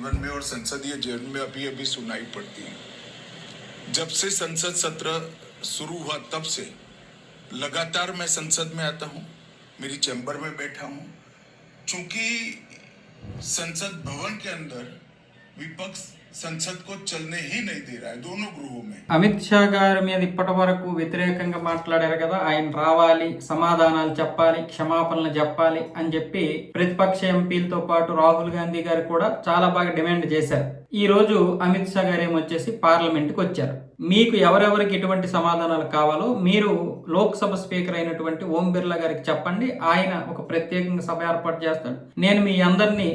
जीवन में और संसदीय जीवन में अभी अभी सुनाई पड़ती है। जब से संसद सत्र शुरू हुआ तब से लगातार मैं संसद में आता हूँ, मेरी चैम्बर में बैठा हूँ। चूंकि संसद भवन के अंदर विपक्ष संसद को चलने ही नहीं दे रहा है दोनों गृहों में। అమిత్ షా గారి మీద ఇప్పటి వరకు వ్యతిరేకంగా మాట్లాడారు కదా, ఆయన రావాలి, సమాధానాలు చెప్పాలి, క్షమాపణలు చెప్పాలి అని చెప్పి ప్రతిపక్ష ఎంపీలతో పాటు రాహుల్ గాంధీ గారు కూడా చాలా బాగా డిమాండ్ చేశారు. ఈ రోజు అమిత్ షా గారు ఏమొచ్చేసి పార్లమెంట్కి వచ్చారు. మీకు ఎవరెవరికి ఎటువంటి సమాధానాలు కావాలో మీరు లోక్సభ స్పీకర్ అయినటువంటి ఓం బిర్లా గారికి చెప్పండి, ఆయన ఒక ప్రత్యేకంగా సభ ఏర్పాటు చేస్తాడు, నేను మీ అందరినీ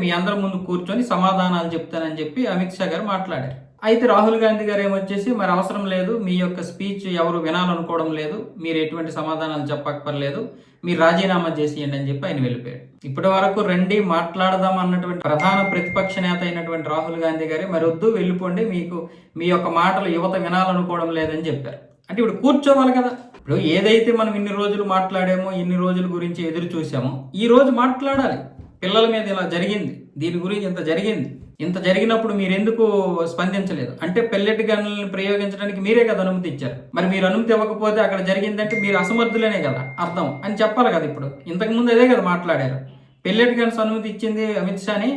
మీ అందరి ముందు కూర్చొని సమాధానాలు చెప్తానని చెప్పి అమిత్ షా గారు మాట్లాడారు. అయితే రాహుల్ గాంధీ గారు ఏమొచ్చేసి మరి అవసరం లేదు, మీ యొక్క స్పీచ్ ఎవరు వినాలనుకోవడం లేదు, మీరు ఎటువంటి సమాధానాలు చెప్పక్కర్లేదు, మీరు రాజీనామా చేసేయండి అని చెప్పి ఆయన వెళ్ళిపోయాడు. ఇప్పటి వరకు రండి మాట్లాడదాం అన్నటువంటి ప్రధాన ప్రతిపక్ష నేత అయినటువంటి రాహుల్ గాంధీ గారు మరి వద్దు వెళ్ళిపోండి, మీకు మీ యొక్క మాటలు యువత వినాలనుకోవడం లేదని చెప్పారు. అంటే ఇప్పుడు కూర్చోవాలి కదా. ఇప్పుడు ఏదైతే మనం ఇన్ని రోజులు మాట్లాడామో, ఇన్ని రోజుల గురించి ఎదురు చూసామో, ఈ రోజు మాట్లాడాలి. పిల్లల మీద ఇలా జరిగింది, దీని గురించి ఇంత జరిగినప్పుడు మీరు ఎందుకు స్పందించలేదు అంటే పెల్లెట్ గన్నులను ప్రయోగించడానికి మీరే కదా అనుమతి ఇచ్చారు. మరి మీరు అనుమతి ఇవ్వకపోతే అక్కడ జరిగిందంటే మీరు అసమర్థులనే కదా అర్థం అని చెప్పాలి కదా. ఇప్పుడు ఇంతకుముందు అదే కదా మాట్లాడారు, పెల్లెట్ గన్స్ అనుమతి ఇచ్చింది అమిత్ షాని,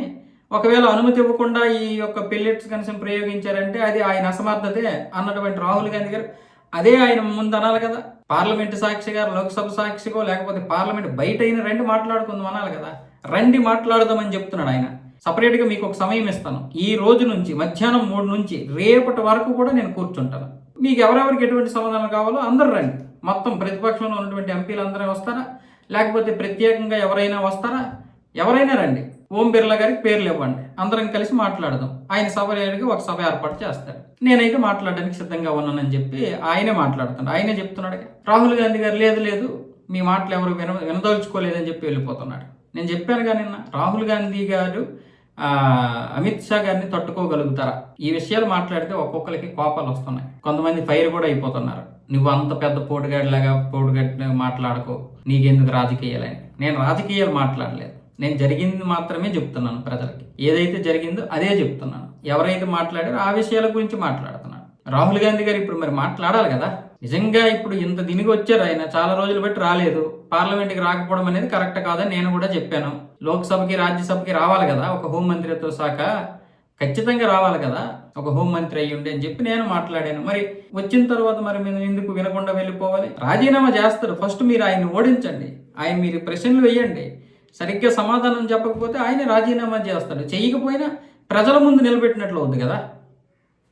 ఒకవేళ అనుమతి ఇవ్వకుండా ఈ యొక్క పెల్లెట్స్ గన్స్ ప్రయోగించారంటే అది ఆయన అసమర్థతే అన్నటువంటి రాహుల్ గాంధీ గారు అదే ఆయన ముందు అనాలి కదా. పార్లమెంటు సాక్షిగా, లోక్సభ సాక్షిగో, లేకపోతే పార్లమెంట్ బయట అయినా రండి మాట్లాడుకుందాం అనాలి కదా. రండి మాట్లాడదామని చెప్తున్నాడు ఆయన. సపరేట్గా మీకు ఒక సమయం ఇస్తాను, ఈ రోజు నుంచి మధ్యాహ్నం 3 నుంచి రేపటి వరకు కూడా నేను కూర్చుంటాను. మీకు ఎవరెవరికి ఎటువంటి సమాధానం కావాలో అందరూ రండి, మొత్తం ప్రతిపక్షంలో ఉన్నటువంటి ఎంపీలు అందరూ వస్తారా, లేకపోతే ప్రత్యేకంగా ఎవరైనా వస్తారా, ఎవరైనా రండి, ఓం బిర్లా గారికి పేర్లు ఇవ్వండి, అందరం కలిసి మాట్లాడదాం. ఆయన సపరేట్గా ఒక సభ ఏర్పాటు చేస్తాడు. నేనైతే మాట్లాడడానికి సిద్ధంగా ఉన్నానని చెప్పి ఆయనే మాట్లాడుతున్నాడు. ఆయనే చెప్తున్నాడు. రాహుల్ గాంధీ గారు లేదు మీ మాటలు ఎవరు వినదలుచుకోలేదని చెప్పి వెళ్ళిపోతున్నాడు. నేను చెప్పాను కానీ నిన్న రాహుల్ గాంధీ గారు అమిత్ షా గారిని తట్టుకోగలుగుతారా? ఈ విషయాలు మాట్లాడితే ఒక్కొక్కరికి కోపాలు వస్తున్నాయి, కొంతమంది ఫైర్ కూడా అయిపోతున్నారు. నువ్వు అంత పెద్ద పోటుగాడిలాగా మాట్లాడకు, నీకెందుకు రాజకీయాలని. నేను రాజకీయాలు మాట్లాడలేదు, నేను జరిగింది మాత్రమే చెప్తున్నాను ప్రజలకి. ఏదైతే జరిగిందో అదే చెప్తున్నాను. ఎవరైతే మాట్లాడారో ఆ విషయాల గురించి మాట్లాడుతున్నాను. రాహుల్ గాంధీ గారు ఇప్పుడు మరి మాట్లాడాలి కదా. నిజంగా ఇప్పుడు ఇంత దీనికి వచ్చారు, ఆయన చాలా రోజులు బట్టి రాలేదు. పార్లమెంట్కి రాకపోవడం అనేది కరెక్ట్ కాదని నేను కూడా చెప్పాను. లోక్సభకి, రాజ్యసభకి రావాలి కదా, ఒక హోంమంత్రితో శాఖ ఖచ్చితంగా రావాలి కదా, ఒక హోంమంత్రి అయ్యుండి అని చెప్పి నేను మాట్లాడాను. మరి వచ్చిన తర్వాత మరి మేము ఎందుకు వినకుండా వెళ్ళిపోవాలి? రాజీనామా చేస్తారు, ఫస్ట్ మీరు ఆయన్ని ఓడించండి, మీరు ప్రశ్నలు వేయండి. సరిగ్గా సమాధానం చెప్పకపోతే ఆయన రాజీనామా చేస్తాడు. చేయకపోయినా ప్రజల ముందు నిలబెట్టినట్లు అవుతుంది కదా.